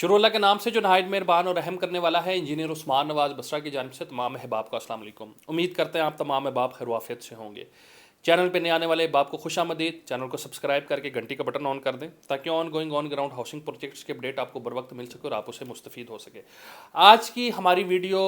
शुरू अल्लाह के नाम से जो नहायत मेहरबान और रहम करने वाला है। इंजीनियर उस्मान नवाज़ बसरा की जानिब से तमाम अहबाब को अस्सलाम वालेकुम। उम्मीद करते हैं आप तमाम अहबाब खैर आफियत से होंगे। चैनल पे नए आने वाले अहबाब को खुशामदीद। चैनल को सब्सक्राइब करके घंटी का बटन ऑन कर दें ताकि on going on ground housing projects के अपडेट आपको बर वक्त मिल सके और आप उससे मुस्तफ़ीद हो सके। आज की हमारी वीडियो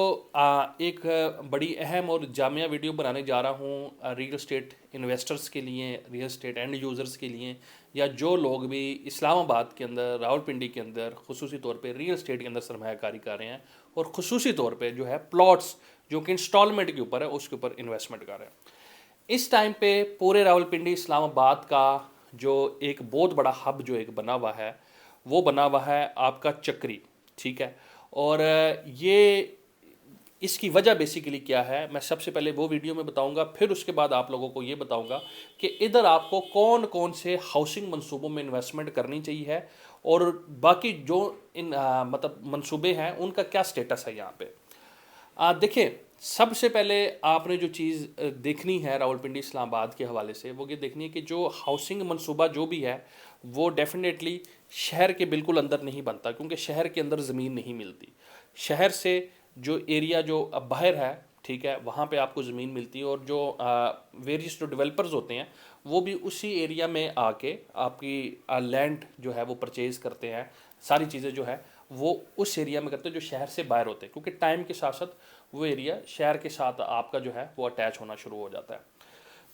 एक बड़ी अहम और जामिया वीडियो बनाने जा रहा हूँ रियल इस्टेट इन्वेस्टर्स के लिए, रियल इस्टेट एंड यूज़र्स के लिए, या जो लोग भी इस्लामाबाद के अंदर, रावलपिंडी के अंदर खुसूसी तौर पे रियल इस्टेट के अंदर सरमायाकारी कर रहे हैं और खुसूसी तौर पे जो है प्लॉट्स जो कि इंस्टॉलमेंट के ऊपर है उसके ऊपर इन्वेस्टमेंट कर रहे हैं। इस टाइम पे पूरे रावलपिंडी इस्लामाबाद का जो एक बहुत बड़ा हब जो एक बना हुआ है वो बना हुआ है आपका चक्री, ठीक है। और ये इसकी वजह बेसिकली क्या है मैं सबसे पहले वो वीडियो में बताऊंगा, फिर उसके बाद आप लोगों को ये बताऊंगा कि इधर आपको कौन कौन से हाउसिंग मंसूबों में इन्वेस्टमेंट करनी चाहिए है और बाकी जो इन मतलब मंसूबे हैं उनका क्या स्टेटस है यहाँ पे। देखिए, सबसे पहले आपने जो चीज़ देखनी है रावलपिंडी इस्लामाबाद के हवाले से वो ये देखनी है कि जो हाउसिंग मंसूबा जो भी है वो डेफिनेटली शहर के बिल्कुल अंदर नहीं बनता, क्योंकि शहर के अंदर ज़मीन नहीं मिलती। शहर से जो एरिया जो बाहर है, ठीक है, वहाँ पे आपको ज़मीन मिलती है और जो वेरियस जो डेवलपर्स होते हैं वो भी उसी एरिया में आके आपकी लैंड जो है वो परचेज़ करते हैं। सारी चीज़ें जो है वो उस एरिया में करते हैं जो शहर से बाहर होते हैं, क्योंकि टाइम के साथ साथ वो एरिया शहर के साथ आपका जो है वो अटैच होना शुरू हो जाता है।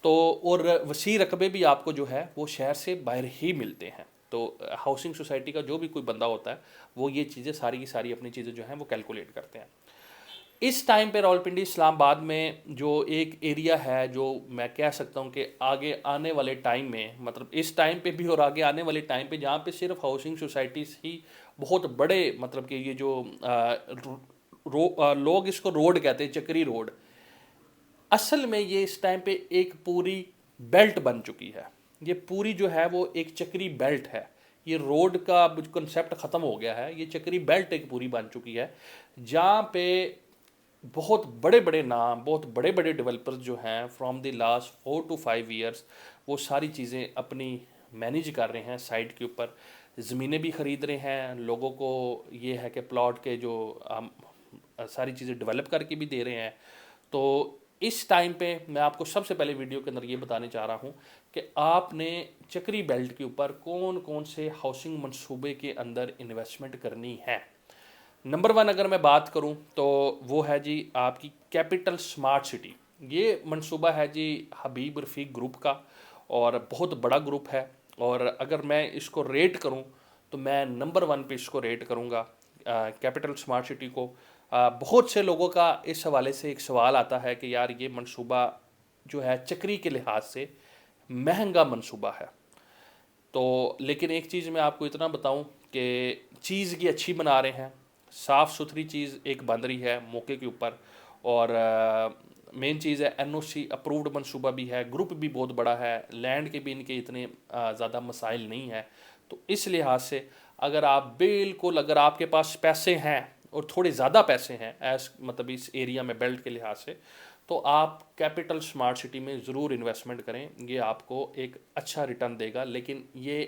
तो और वसी रकबे भी आपको जो है वो शहर से बाहर ही मिलते हैं। तो हाउसिंग सोसाइटी का जो भी कोई बंदा होता है वो ये चीज़ें सारी की सारी अपनी चीज़ें जो हैं वो कैलकुलेट करते हैं। इस टाइम पे रावलपिंडी इस्लामाबाद में जो एक एरिया है जो मैं कह सकता हूँ कि आगे आने वाले टाइम में, मतलब इस टाइम पे भी और आगे आने वाले टाइम पे, जहाँ पे सिर्फ हाउसिंग सोसाइटीज़ ही बहुत बड़े, मतलब कि ये जो लोग इसको रोड कहते हैं, चक्री रोड, असल में ये इस टाइम पे एक पूरी बेल्ट बन चुकी है। ये पूरी जो है वो एक चक्री बेल्ट है। ये रोड का कंसेप्ट ख़त्म हो गया है, ये चक्री बेल्ट एक पूरी बन चुकी है जहाँ पे बहुत बड़े बड़े नाम, बहुत बड़े बड़े डेवलपर्स जो हैं from the last 4 to 5 years वो सारी चीज़ें अपनी मैनेज कर रहे हैं। साइट के ऊपर ज़मीनें भी ख़रीद रहे हैं, लोगों को ये है कि प्लॉट के जो सारी चीज़ें डेवलप करके भी दे रहे हैं। तो इस टाइम पे मैं आपको सबसे पहले वीडियो के अंदर ये बताने चाह रहा हूँ कि आपने चक्री बेल्ट के ऊपर कौन कौन से हाउसिंग मंसूबे के अंदर इन्वेस्टमेंट करनी है। नंबर 1 अगर मैं बात करूं तो वो है जी आपकी कैपिटल स्मार्ट सिटी। ये मंसूबा है जी हबीब रफ़ीक ग्रुप का और बहुत बड़ा ग्रुप है। और अगर मैं इसको रेट करूं तो मैं नंबर 1 पे इसको रेट करूंगा कैपिटल स्मार्ट सिटी को। बहुत से लोगों का इस हवाले से एक सवाल आता है कि यार ये मंसूबा जो है चक्री के लिहाज से महंगा मंसूबा है। तो लेकिन एक चीज़ मैं आपको इतना बताऊं कि चीज़ की अच्छी बना रहे हैं, साफ़ सुथरी चीज़ एक बन रही है मौके के ऊपर। और मेन चीज़ है एनओसी अप्रूव्ड मंसूबा भी है, ग्रुप भी बहुत बड़ा है, लैंड के भी इनके इतने ज़्यादा मसाइल नहीं है। तो इस लिहाज से अगर आप बिल्कुल, अगर आपके पास पैसे हैं और थोड़े ज़्यादा पैसे हैं एस मतलब इस एरिया में बेल्ट के लिहाज से, तो आप कैपिटल स्मार्ट सिटी में ज़रूर इन्वेस्टमेंट करें। ये आपको एक अच्छा रिटर्न देगा। लेकिन ये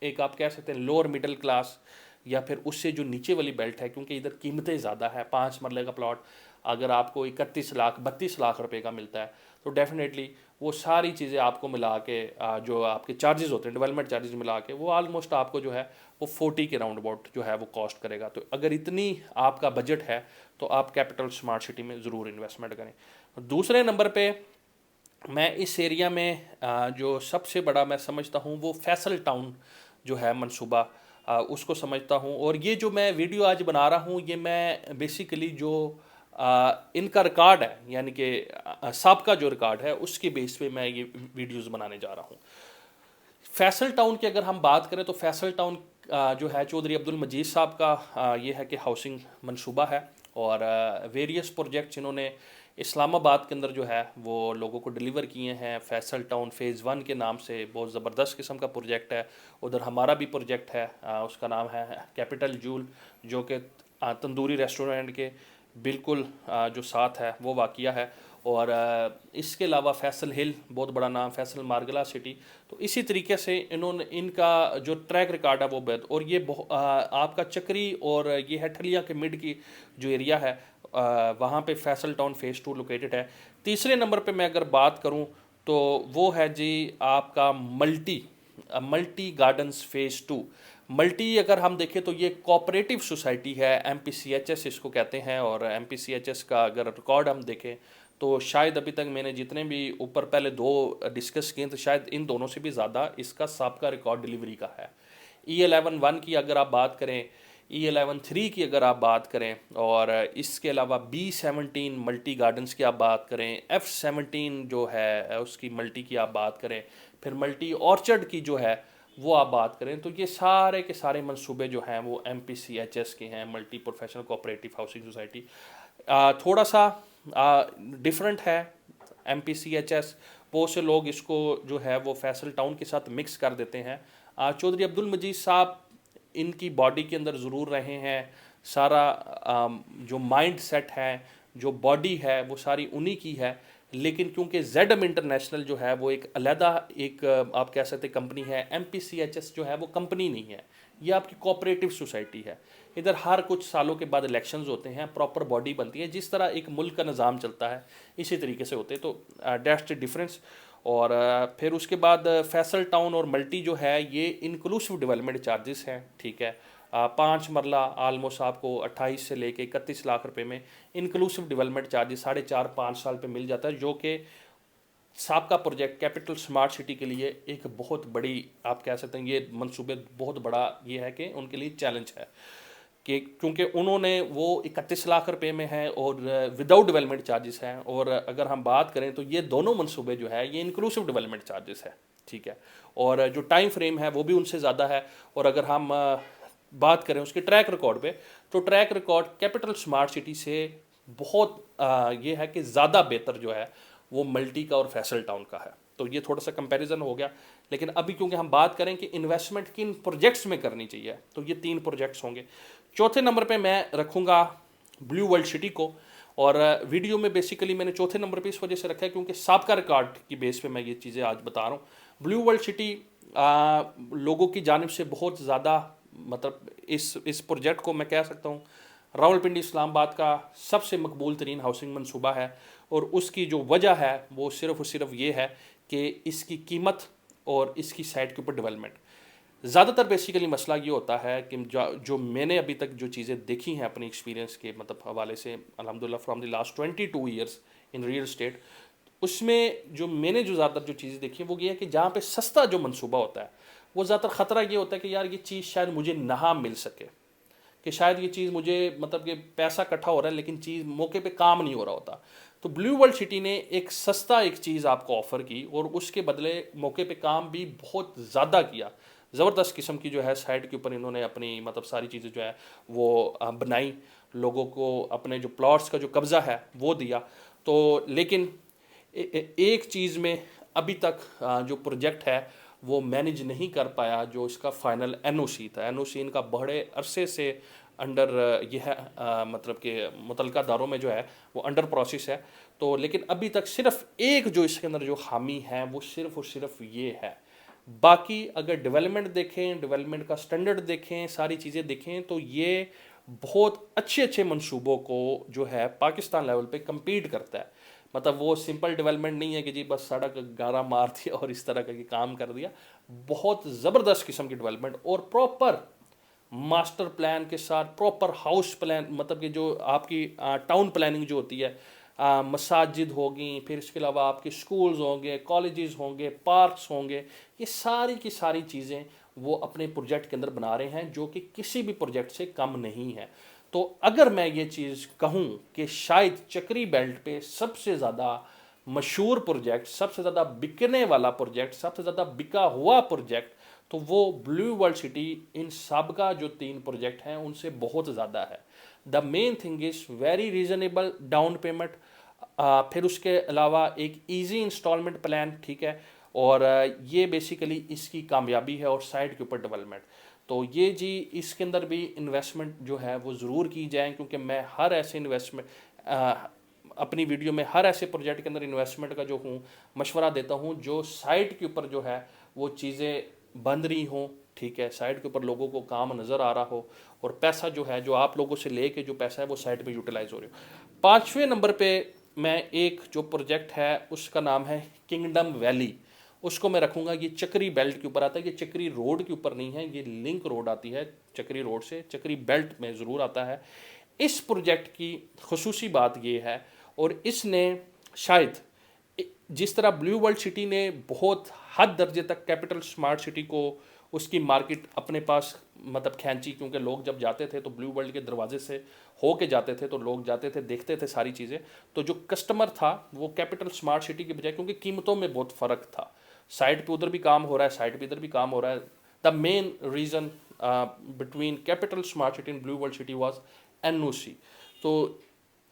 एक आप कह सकते हैं लोअर मिडिल क्लास या फिर उससे जो नीचे वाली बेल्ट है, क्योंकि इधर कीमतें ज़्यादा है। 5 मरले का प्लॉट अगर आपको 31 लाख 32 लाख रुपए का मिलता है तो डेफिनेटली वो सारी चीज़ें आपको मिला के जो आपके चार्जेस होते हैं, डेवलपमेंट चार्जेस मिला के, वो ऑलमोस्ट आपको जो है वो 40 के राउंड अबाउट जो है वो कॉस्ट करेगा। तो अगर इतनी आपका बजट है तो आप कैपिटल स्मार्ट सिटी में ज़रूर इन्वेस्टमेंट करें। दूसरे नंबर पे मैं इस एरिया में जो सबसे बड़ा मैं समझता हूँ वो फैसल टाउन जो है मंसूबा, उसको समझता हूँ। और ये जो मैं वीडियो आज बना रहा हूँ ये मैं बेसिकली जो इनका रिकॉर्ड है, यानी कि सबका जो रिकॉर्ड है उसके बेस पे मैं ये वीडियोस बनाने जा रहा हूँ। फैसल टाउन की अगर हम बात करें तो फैसल टाउन जो है चौधरी अब्दुल मजीद साहब का ये है कि हाउसिंग मंसूबा है और वेरियस प्रोजेक्ट्स इन्होंने इस्लामाबाद के अंदर जो है वो लोगों को डिलीवर किए हैं। फैसल टाउन फ़ेज़ 1 के नाम से बहुत ज़बरदस्त किस्म का प्रोजेक्ट है। उधर हमारा भी प्रोजेक्ट है, उसका नाम है कैपिटल जूल, जो कि तंदूरी रेस्टोरेंट के बिल्कुल जो साथ है वो वाक़िया है। और इसके अलावा फैसल हिल, बहुत बड़ा नाम, फैसल मार्गला सिटी। तो इसी तरीके से इन्होंने, इनका जो ट्रैक रिकॉर्ड है वो बेहतर। और ये आपका चक्री और ये है ठलिया के मिड की जो एरिया है, वहाँ पे फैसल टाउन फेज़ 2 लोकेटेड है। तीसरे नंबर पे मैं अगर बात करूँ तो वो है जी आपका मल्टी गार्डन्स फेज़ 2। मल्टी अगर हम देखें तो ये कोऑपरेटिव सोसाइटी है, MPCHS इसको कहते हैं। और MPCHS का अगर रिकॉर्ड हम देखें तो शायद अभी तक मैंने जितने भी ऊपर पहले 2 डिस्कस किए तो शायद इन दोनों से भी ज़्यादा इसका साबका रिकॉर्ड डिलीवरी का है। E11 1 की अगर आप बात करें, E11 3 की अगर आप बात करें, और इसके अलावा B17 मल्टी गार्डन्स की आप बात करें, F17 जो है उसकी मल्टी की आप बात करें, फिर मल्टी ऑर्चर्ड की जो है वो आप बात करें, तो ये सारे के सारे मंसूबे जो हैं वो MPCHS के हैं, multi professional cooperative housing society. थोड़ा सा डिफरेंट है MPCHS। बहुत से लोग इसको जो है वो फैसल टाउन के साथ मिक्स कर देते हैं। चौधरी अब्दुल मजीद साहब इनकी बॉडी के अंदर ज़रूर रहे हैं। सारा जो माइंड सेट है, जो बॉडी है, वो सारी उन्हीं की है। लेकिन क्योंकि ZM इंटरनेशनल जो है वो एक अलहदा एक आप कह सकते कंपनी है, MPCHS जो है वो कंपनी नहीं है, ये आपकी कोऑपरेटिव सोसाइटी है। इधर हर कुछ सालों के बाद इलेक्शंस होते हैं, प्रॉपर बॉडी बनती है, जिस तरह एक मुल्क का निज़ाम चलता है इसी तरीके से होते हैं। तो दैट्स द डिफरेंस। और फिर उसके बाद फैसल टाउन और मल्टी जो है ये इंक्लूसिव डेवलपमेंट चार्जेस हैं, ठीक है। 5 मरला आलमोस्ट आपको 28 से लेके 31 लाख रुपए में इंक्लूसिव डेवलपमेंट चार्जेस 4.5-5 साल पे मिल जाता है, जो कि साबका प्रोजेक्ट कैपिटल स्मार्ट सिटी के लिए एक बहुत बड़ी आप कह सकते हैं, ये मंसूबे बहुत बड़ा ये है कि उनके लिए चैलेंज है कि क्योंकि उन्होंने वो 31 लाख रुपए में है और विदाउट डेवलपमेंट चार्जेस हैं। और अगर हम बात करें तो ये दोनों मंसूबे जो है ये इंक्लूसिव डेवलपमेंट चार्जेस है, ठीक है। और जो टाइम फ्रेम है वो भी उनसे ज़्यादा है। और अगर हम बात करें उसके ट्रैक रिकॉर्ड पे, तो track record capital smart city से बहुत ये है कि ज़्यादा बेहतर जो है वो मल्टी का और फैसल टाउन का है। तो ये थोड़ा सा कंपैरिजन हो गया। लेकिन अभी क्योंकि हम बात करें कि इन्वेस्टमेंट किन प्रोजेक्ट्स में करनी चाहिए, तो ये 3 प्रोजेक्ट्स होंगे। चौथे नंबर पे मैं रखूँगा ब्लू वर्ल्ड सिटी को। और वीडियो में बेसिकली मैंने चौथे नंबर पे इस वजह से रखा है क्योंकि साबका रिकॉर्ड की बेस पे मैं ये चीज़ें आज बता रहा हूँ। ब्लू वर्ल्ड सिटी लोगों की जानिब से बहुत ज़्यादा मतलब इस प्रोजेक्ट को मैं कह सकता हूँ रावलपिंडी इस्लामाबाद का सबसे मकबूल तरीन हाउसिंग मनसूबा है। और उसकी जो वजह है वो सिर्फ और सिर्फ ये है कि इसकी कीमत और इसकी साइट के ऊपर डेवलपमेंट। ज़्यादातर बेसिकली मसला ये होता है कि जो मैंने अभी तक जो चीज़ें देखी हैं अपनी एक्सपीरियंस के मतलब हवाले से, अल्हम्दुलिल्लाह from the last 22 years in real estate, उसमें जो मैंने जो ज़्यादातर जो चीज़ें देखी हैं वो ये है कि जहाँ पे सस्ता जो मंसूबा होता है वो ज़्यादातर ख़तरा ये होता है कि यार ये चीज़ शायद मुझे ना मिल सके, कि शायद ये चीज़ मुझे मतलब कि पैसा इकट्ठा हो रहा है लेकिन चीज़ मौके पे काम नहीं हो रहा होता। तो ब्लू वर्ल्ड सिटी ने एक सस्ता एक चीज़ आपको ऑफ़र की और उसके बदले मौके पे काम भी बहुत ज़्यादा किया। ज़बरदस्त किस्म की जो है साइट के ऊपर इन्होंने अपनी मतलब सारी चीज़ें जो है वो बनाई, लोगों को अपने जो प्लॉट्स का जो कब्ज़ा है वो दिया। तो लेकिन एक चीज़ में अभी तक जो प्रोजेक्ट है वो मैनेज नहीं कर पाया, जो इसका फाइनल NOC था। NOC इनका बड़े अरसे से अंडर ये है मतलब कि मुतलका दारों में जो है वो अंडर प्रोसेस है। तो लेकिन अभी तक सिर्फ एक जो इसके अंदर जो खामी है वो सिर्फ और सिर्फ ये है। बाकी अगर डेवलपमेंट देखें, डेवलपमेंट का स्टैंडर्ड देखें, सारी चीज़ें देखें, तो ये बहुत अच्छे अच्छे मंसूबों को जो है पाकिस्तान लेवल पे compete करता है। मतलब वो सिंपल डेवलपमेंट नहीं है कि जी बस सड़क गारा मार दिया और इस तरह का काम कर दिया। बहुत ज़बरदस्त किस्म की डेवलपमेंट और प्रॉपर मास्टर प्लान के साथ, प्रॉपर हाउस प्लान, मतलब कि जो आपकी टाउन प्लानिंग जो होती है, मसाजिद होगी, फिर इसके अलावा आपके स्कूल्स होंगे, कॉलेजेस होंगे, पार्क्स होंगे, ये सारी की सारी चीज़ें वो अपने प्रोजेक्ट के अंदर बना रहे हैं, जो कि किसी भी प्रोजेक्ट से कम नहीं है। तो अगर मैं ये चीज़ कहूँ कि शायद चक्री बेल्ट पे सबसे ज़्यादा मशहूर प्रोजेक्ट, सबसे ज़्यादा बिकने वाला प्रोजेक्ट, सबसे ज़्यादा बिका हुआ प्रोजेक्ट, तो वो ब्लू वर्ल्ड सिटी इन सब का जो 3 प्रोजेक्ट हैं उनसे बहुत ज़्यादा है। The main thing is very reasonable down payment, फिर उसके अलावा एक इजी इंस्टॉलमेंट प्लान, ठीक है। और ये बेसिकली इसकी कामयाबी है और साइट के ऊपर डेवलपमेंट। तो ये जी इसके अंदर भी इन्वेस्टमेंट जो है वो ज़रूर की जाए, क्योंकि मैं हर ऐसे इन्वेस्टमेंट अपनी वीडियो में हर ऐसे प्रोजेक्ट के अंदर इन्वेस्टमेंट का जो हूँ मशवरा देता हूँ जो साइट के ऊपर जो है वो चीज़ें बन रही हों, ठीक है, साइट के ऊपर लोगों को काम नज़र आ रहा हो और पैसा जो है जो आप लोगों से लेके जो पैसा है वो साइट पे यूटिलाइज हो रही हो। 5वें नंबर पे मैं एक जो प्रोजेक्ट है उसका नाम है किंगडम वैली, उसको मैं रखूँगा। ये चक्री बेल्ट के ऊपर आता है, ये चक्री रोड के ऊपर नहीं है, ये लिंक रोड आती है चक्री रोड से, चक्री बेल्ट में ज़रूर आता है। इस प्रोजेक्ट की खसूसी बात ये है, और इसने शायद जिस तरह ब्लू वर्ल्ड सिटी ने बहुत हद दर्जे तक कैपिटल स्मार्ट सिटी को उसकी मार्केट अपने पास मतलब खींची, क्योंकि लोग जब जाते थे तो ब्लू वर्ल्ड के दरवाजे से हो के जाते थे, तो लोग जाते थे देखते थे सारी चीज़ें, तो जो कस्टमर था वो कैपिटल स्मार्ट सिटी के बजाय, क्योंकि कीमतों में बहुत फ़र्क था, साइड पे उधर भी काम हो रहा है, साइड पे इधर भी काम हो रहा है, the main reason between capital smart city and blue World city was NOC। तो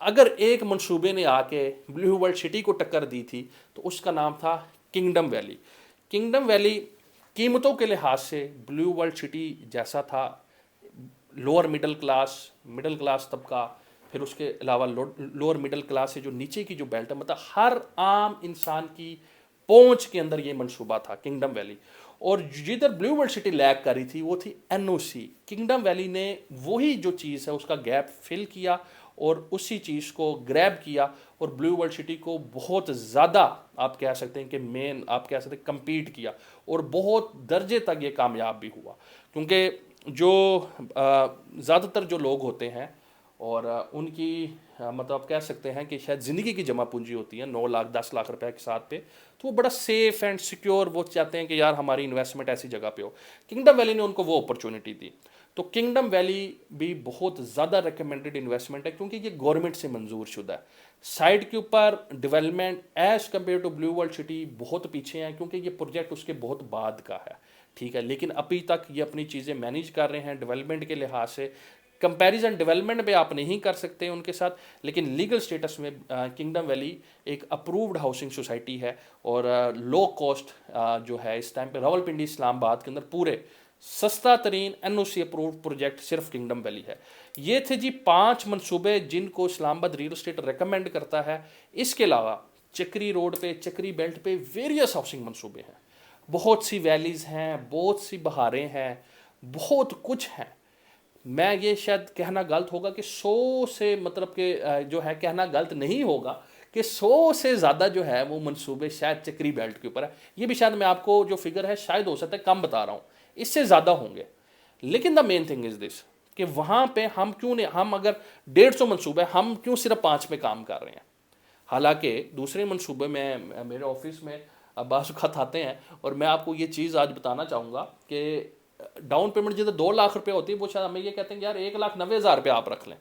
अगर एक मंसूबे ने आके ब्लू वर्ल्ड सिटी को टक्कर दी थी तो उसका नाम था किंगडम वैली। किंगडम वैली कीमतों के लिहाज से ब्लू वर्ल्ड सिटी जैसा था, लोअर मिडिल क्लास तबका, फिर उसके अलावा लोअर मिडिल क्लास से जो नीचे की जो बेल्ट है, मतलब हर आम इंसान की पहुंच के अंदर ये मंसूबा था किंगडम वैली। और जिधर ब्लू वर्ल्ड सिटी लैग कर रही थी वो थी NOC। किंगडम वैली ने वही जो चीज़ है उसका गैप फिल किया और उसी चीज़ को ग्रैब किया और ब्लू वर्ल्ड सिटी को बहुत ज़्यादा आप कह सकते हैं कि आप कह सकते हैं कम्पीट किया, और बहुत दर्जे तक ये कामयाब भी हुआ। क्योंकि जो ज़्यादातर जो लोग होते हैं और उनकी मतलब आप कह सकते हैं कि शायद ज़िंदगी की जमा पूंजी होती है 9 लाख 10 लाख रुपए के साथ पे, तो वो बड़ा सेफ एंड सिक्योर, वो चाहते हैं कि यार हमारी इन्वेस्टमेंट ऐसी जगह पे हो। किंगडम वैली ने उनको वो अपॉर्चुनिटी दी। तो किंगडम वैली भी बहुत ज़्यादा रिकमेंडेड इन्वेस्टमेंट है, क्योंकि ये गवर्नमेंट से मंजूर शुदा है। साइड के ऊपर development as compare to Blue World City बहुत पीछे हैं, क्योंकि ये प्रोजेक्ट उसके बहुत बाद का है, ठीक है, लेकिन अभी तक ये अपनी चीज़ें मैनेज कर रहे हैं डेवलपमेंट के लिहाज से। कंपैरिजन डेवलपमेंट पे आप नहीं कर सकते उनके साथ, लेकिन लीगल स्टेटस में किंगडम वैली एक अप्रूव्ड हाउसिंग सोसाइटी है और लो कॉस्ट जो है इस टाइम पे रावलपिंडी इस्लामाबाद के अंदर पूरे सस्ता तरीन NOC अप्रूव्ड प्रोजेक्ट सिर्फ किंगडम वैली है। ये थे जी 5 मनसूबे जिनको इस्लामाबाद रियल एस्टेट रिकमेंड करता है। इसके अलावा चक्री रोड पे, चक्री बेल्ट पे वेरियस हाउसिंग मनसूबे हैं, बहुत सी वैलीज़ हैं, बहुत सी बहारें हैं, बहुत कुछ हैं। मैं ये शायद कहना गलत होगा कि 100 से मतलब कि जो है कहना गलत नहीं होगा कि 100 से ज़्यादा जो है वो मंसूबे शायद चक्री बेल्ट के ऊपर है। ये भी शायद मैं आपको जो फिगर है शायद हो सकता है कम बता रहा हूँ, इससे ज़्यादा होंगे। लेकिन the main thing is this कि वहाँ पे हम क्यों नहीं, हम अगर 150 मंसूबे हम क्यों सिर्फ 5 पे काम कर रहे हैं। हालांकि दूसरे मंसूबे में मेरे ऑफिस में बाज़ आते हैं और मैं आपको ये चीज़ आज बताना चाहूँगा कि डाउन पेमेंट जिधर 2 लाख रुपए होती है वो शायद हमें ये कहते हैं कि यार 1,90,000 रुपये आप रख लें,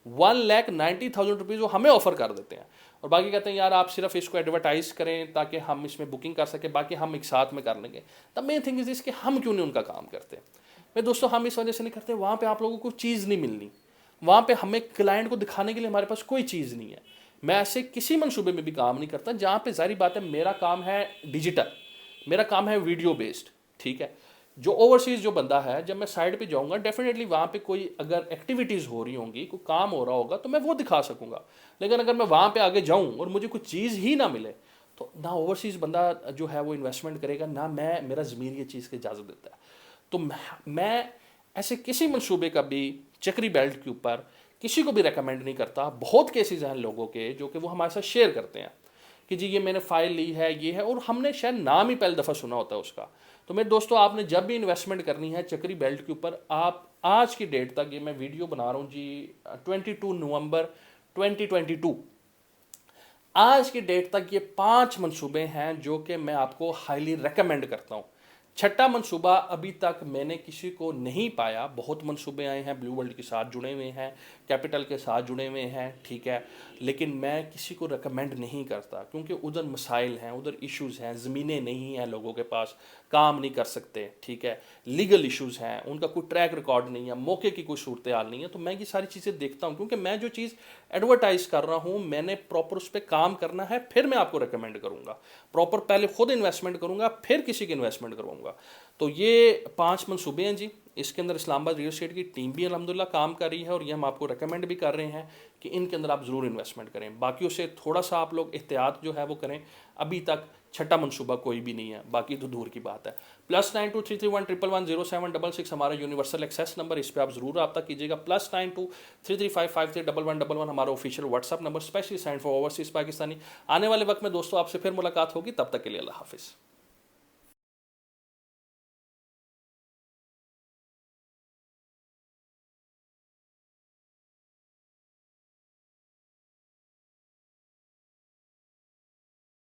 1,90,000 रुपीज़ वो हमें ऑफर कर देते हैं, और बाकी कहते हैं यार आप सिर्फ इसको एडवर्टाइज करें ताकि हम इसमें बुकिंग कर सकें, बाकी हम एक साथ में कर लेंगे। द मेन थिंग इज कि हम क्यों नहीं उनका काम करते। मैं दोस्तों हम इस वजह से नहीं करते, वहाँ पे आप लोगों को चीज़ नहीं मिलनी, वहाँ पे हमें क्लाइंट को दिखाने के लिए हमारे पास कोई चीज़ नहीं है। मैं ऐसे किसी मंसूबे में भी काम नहीं करता जहाँ पे जारी बात है मेरा काम है डिजिटल, मेरा काम है वीडियो बेस्ड, ठीक है। जो ओवरसीज़ जो बंदा है, जब मैं साइड पे जाऊंगा डेफिनेटली वहाँ पे कोई अगर एक्टिविटीज़ हो रही होंगी, कोई काम हो रहा होगा तो मैं वो दिखा सकूंगा। लेकिन अगर मैं वहाँ पे आगे जाऊँ और मुझे कोई चीज़ ही ना मिले तो ना ओवरसीज़ बंदा जो है वो इन्वेस्टमेंट करेगा, ना मेरा ज़मीर ये चीज़ की इजाज़त देता है। तो मैं ऐसे किसी मंसूबे का भी चक्री बेल्ट के ऊपर किसी को भी रेकमेंड नहीं करता। बहुत केसेस हैं लोगों के जो कि वो हमारे साथ शेयर करते हैं कि जी ये मैंने फ़ाइल ली है, ये है, और हमने शायद नाम ही पहली दफ़ा सुना होता है उसका। तो मेरे दोस्तों आपने जब भी इन्वेस्टमेंट करनी है चक्री बेल्ट के ऊपर, आप आज की डेट तक, ये मैं वीडियो बना रहा हूँ जी 22 नवंबर 2022, आज की डेट तक ये 5 मंसूबे हैं जो कि मैं आपको हाईली रेकमेंड करता हूँ। छठा मंसूबा अभी तक मैंने किसी को नहीं पाया। बहुत मंसूबे आए हैं, ब्लू वर्ल्ड के साथ जुड़े हुए हैं, कैपिटल के साथ जुड़े हुए हैं, ठीक है, लेकिन मैं किसी को रेकमेंड नहीं करता क्योंकि उधर मसाइल हैं, उधर इश्यूज़ हैं, ज़मीनें नहीं हैं लोगों के पास, काम नहीं कर सकते, ठीक है, लीगल इश्यूज़ हैं, उनका कोई ट्रैक रिकॉर्ड नहीं है, मौके की कोई सूरत हाल नहीं है। तो मैं ये सारी चीज़ें देखता हूँ क्योंकि मैं जो चीज़ एडवर्टाइज़ कर रहा हूँ मैंने प्रॉपर उस पर काम करना है, फिर मैं आपको रिकमेंड करूँगा। प्रॉपर पहले खुद इन्वेस्टमेंट करूँगा, फिर किसी की इन्वेस्टमेंट करूँगा। तो ये 5 मंसूबे हैं जी। इसके अंदर इस्लामाबाद रियल एस्टेट की टीम भी अल्हम्दुलिल्लाह काम कर रही है और ये हम आपको रेकमेंड भी कर रहे हैं कि इनके अंदर आप ज़रूर इन्वेस्टमेंट करें। बाकियों से थोड़ा सा आप लोग एहतियात जो है वो करें, अभी तक छठा मनसूबा कोई भी नहीं है, बाकी तो दूर की बात है। +923311110766 हमारा यूनिवर्सल एक्सेस नंबर, इस पर आप ज़रूर रब्ता कीजिएगा। +9233553111 हमारा official WhatsApp number, specially sign for overseas Pakistani. आने वाले वक्त में दोस्तों आपसे फिर मुलाकात होगी, तब तक के लिए अल्लाह हाफिज़।